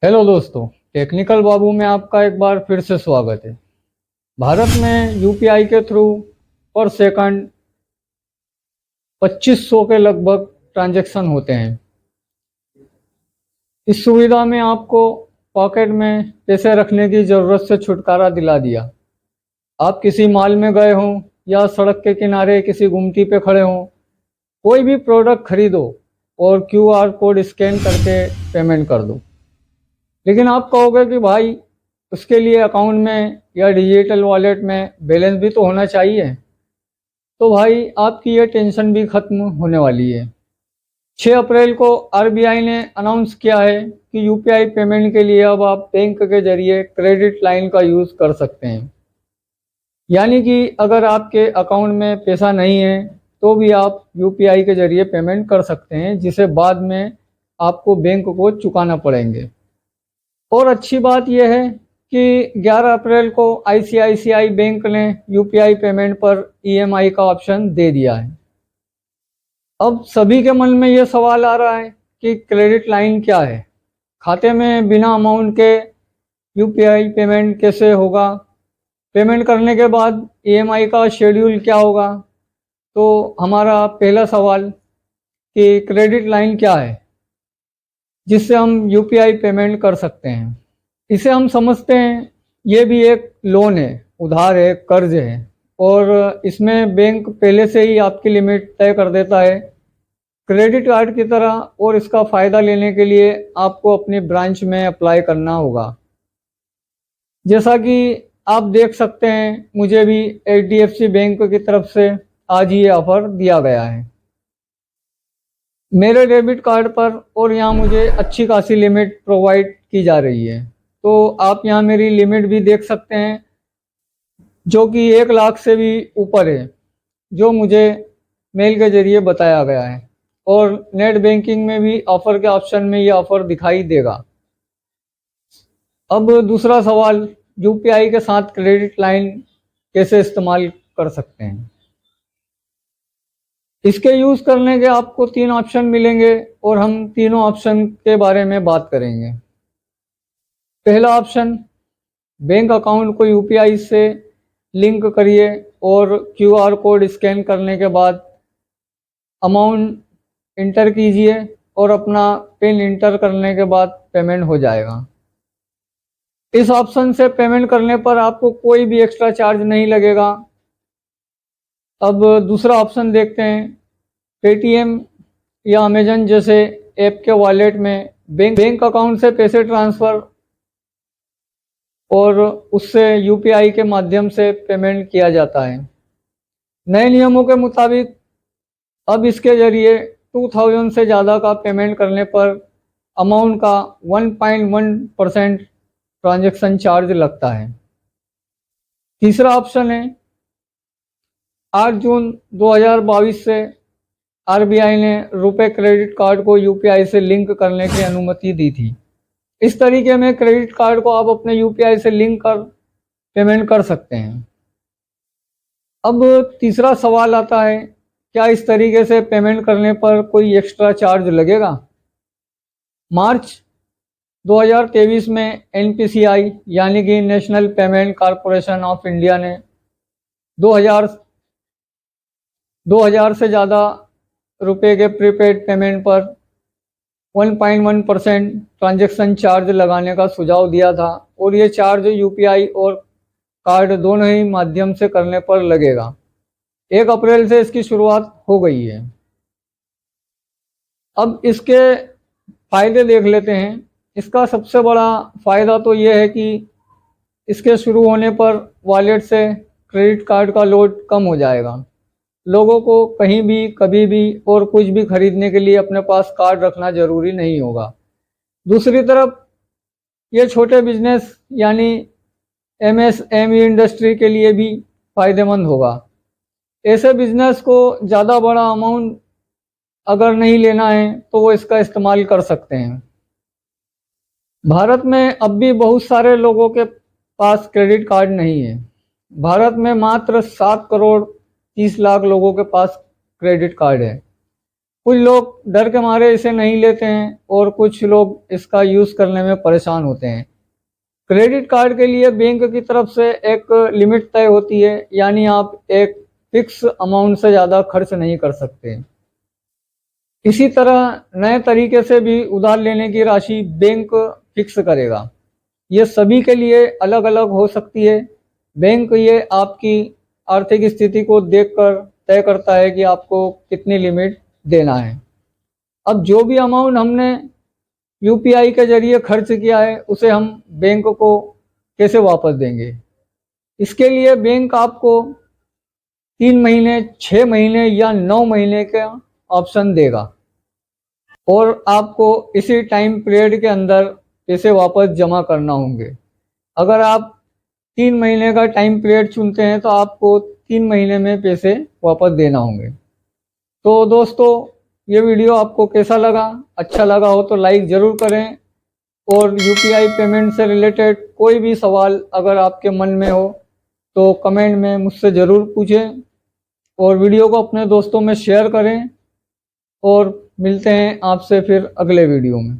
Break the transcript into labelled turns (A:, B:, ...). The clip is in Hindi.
A: हेलो दोस्तों। टेक्निकल बाबू में आपका एक बार फिर से स्वागत है। भारत में यूपीआई के थ्रू पर सेकंड 2500 के लगभग ट्रांजैक्शन होते हैं। इस सुविधा में आपको पॉकेट में पैसे रखने की ज़रूरत से छुटकारा दिला दिया। आप किसी मॉल में गए हों या सड़क के किनारे किसी गुमटी पे खड़े हों, कोई भी प्रोडक्ट खरीदो और क्यूआर कोड स्कैन करके पेमेंट कर दो। लेकिन आप कहोगे कि भाई उसके लिए अकाउंट में या डिजिटल वॉलेट में बैलेंस भी तो होना चाहिए। तो भाई आपकी ये टेंशन भी खत्म होने वाली है। 6 अप्रैल को आरबीआई ने अनाउंस किया है कि यूपीआई पेमेंट के लिए अब आप बैंक के जरिए क्रेडिट लाइन का यूज़ कर सकते हैं। यानी कि अगर आपके अकाउंट में पैसा नहीं है तो भी आप यूपीआई के जरिए पेमेंट कर सकते हैं, जिसे बाद में आपको बैंक को चुकाना पड़ेंगे। और अच्छी बात यह है कि 11 अप्रैल को आईसीआईसीआई बैंक ने यूपीआई पेमेंट पर ईएमआई का ऑप्शन दे दिया है। अब सभी के मन में यह सवाल आ रहा है कि क्रेडिट लाइन क्या है, खाते में बिना अमाउंट के यूपीआई पेमेंट कैसे होगा, पेमेंट करने के बाद ईएमआई का शेड्यूल क्या होगा। तो हमारा पहला सवाल कि क्रेडिट लाइन क्या है जिससे हम यूपीआई पेमेंट कर सकते हैं। इसे हम समझते हैं ये भी एक लोन है, उधार है, कर्ज है, और इसमें बैंक पहले से ही आपकी लिमिट तय कर देता है क्रेडिट कार्ड की तरह, और इसका फ़ायदा लेने के लिए आपको अपनी ब्रांच में अप्लाई करना होगा। जैसा कि आप देख सकते हैं, मुझे भी एचडीएफसी बैंक की तरफ से आज ये ऑफ़र दिया गया है मेरे डेबिट कार्ड पर, और यहाँ मुझे अच्छी खासी लिमिट प्रोवाइड की जा रही है। तो आप यहाँ मेरी लिमिट भी देख सकते हैं जो कि 1 लाख से भी ऊपर है, जो मुझे मेल के जरिए बताया गया है। और नेट बैंकिंग में भी ऑफ़र के ऑप्शन में ये ऑफ़र दिखाई देगा। अब दूसरा सवाल, यूपीआई के साथ क्रेडिट लाइन कैसे इस्तेमाल कर सकते हैं। इसके यूज़ करने के आपको 3 ऑप्शन मिलेंगे और हम तीनों ऑप्शन के बारे में बात करेंगे। पहला ऑप्शन, बैंक अकाउंट को यूपीआई से लिंक करिए और क्यूआर कोड स्कैन करने के बाद अमाउंट इंटर कीजिए और अपना पिन इंटर करने के बाद पेमेंट हो जाएगा। इस ऑप्शन से पेमेंट करने पर आपको कोई भी एक्स्ट्रा चार्ज नहीं लगेगा। अब दूसरा ऑप्शन देखते हैं। पेटीएम या अमेजन जैसे ऐप के वॉलेट में बैंक अकाउंट से पैसे ट्रांसफ़र और उससे यूपीआई के माध्यम से पेमेंट किया जाता है। नए नियमों के मुताबिक अब इसके जरिए 2000 से ज़्यादा का पेमेंट करने पर अमाउंट का 1.1% ट्रांजैक्शन चार्ज लगता है। तीसरा ऑप्शन है, 8 जून 2022 से आरबीआई ने रुपए क्रेडिट कार्ड को यूपीआई से लिंक करने की अनुमति दी थी। इस तरीके में क्रेडिट कार्ड को आप अपने यूपीआई से लिंक कर पेमेंट कर सकते हैं। अब तीसरा सवाल आता है, क्या इस तरीके से पेमेंट करने पर कोई एक्स्ट्रा चार्ज लगेगा। मार्च 2023 में एनपीसीआई यानी कि national payment corporation of India ने 2000 से ज़्यादा रुपए के प्रीपेड पेमेंट पर 1.1% ट्रांजैक्शन चार्ज लगाने का सुझाव दिया था, और ये चार्ज यूपीआई और कार्ड दोनों ही माध्यम से करने पर लगेगा। 1 अप्रैल से इसकी शुरुआत हो गई है। अब इसके फ़ायदे देख लेते हैं। इसका सबसे बड़ा फ़ायदा तो ये है कि इसके शुरू होने पर वॉलेट से क्रेडिट कार्ड का लोड कम हो जाएगा। लोगों को कहीं भी कभी भी और कुछ भी खरीदने के लिए अपने पास कार्ड रखना ज़रूरी नहीं होगा। दूसरी तरफ ये छोटे बिजनेस यानी एमएसएमई इंडस्ट्री के लिए भी फ़ायदेमंद होगा। ऐसे बिजनेस को ज़्यादा बड़ा अमाउंट अगर नहीं लेना है तो वो इसका इस्तेमाल कर सकते हैं। भारत में अब भी बहुत सारे लोगों के पास क्रेडिट कार्ड नहीं है। भारत में मात्र 7 करोड़ 30 लाख लोगों के पास क्रेडिट कार्ड है। कुछ लोग डर के मारे इसे नहीं लेते हैं और कुछ लोग इसका यूज़ करने में परेशान होते हैं। क्रेडिट कार्ड के लिए बैंक की तरफ से एक लिमिट तय होती है, यानी आप एक फिक्स अमाउंट से ज़्यादा खर्च नहीं कर सकते। इसी तरह नए तरीके से भी उधार लेने की राशि बैंक फिक्स करेगा। ये सभी के लिए अलग अलग हो सकती है। बैंक ये आपकी आर्थिक स्थिति को देखकर तय करता है कि आपको कितनी लिमिट देना है। अब जो भी अमाउंट हमने यूपीआई के जरिए खर्च किया है उसे हम बैंक को कैसे वापस देंगे? इसके लिए बैंक आपको 3 महीने, 6 महीने या 9 महीने का ऑप्शन देगा और आपको इसी टाइम पीरियड के अंदर पैसे वापस जमा करना होंगे। अगर आप 3 महीने का टाइम पीरियड चुनते हैं तो आपको 3 महीने में पैसे वापस देना होंगे। तो दोस्तों, ये वीडियो आपको कैसा लगा? अच्छा लगा हो तो लाइक ज़रूर करें और यूपीआई पेमेंट से रिलेटेड कोई भी सवाल अगर आपके मन में हो तो कमेंट में मुझसे ज़रूर पूछें और वीडियो को अपने दोस्तों में शेयर करें और मिलते हैं आपसे फिर अगले वीडियो में।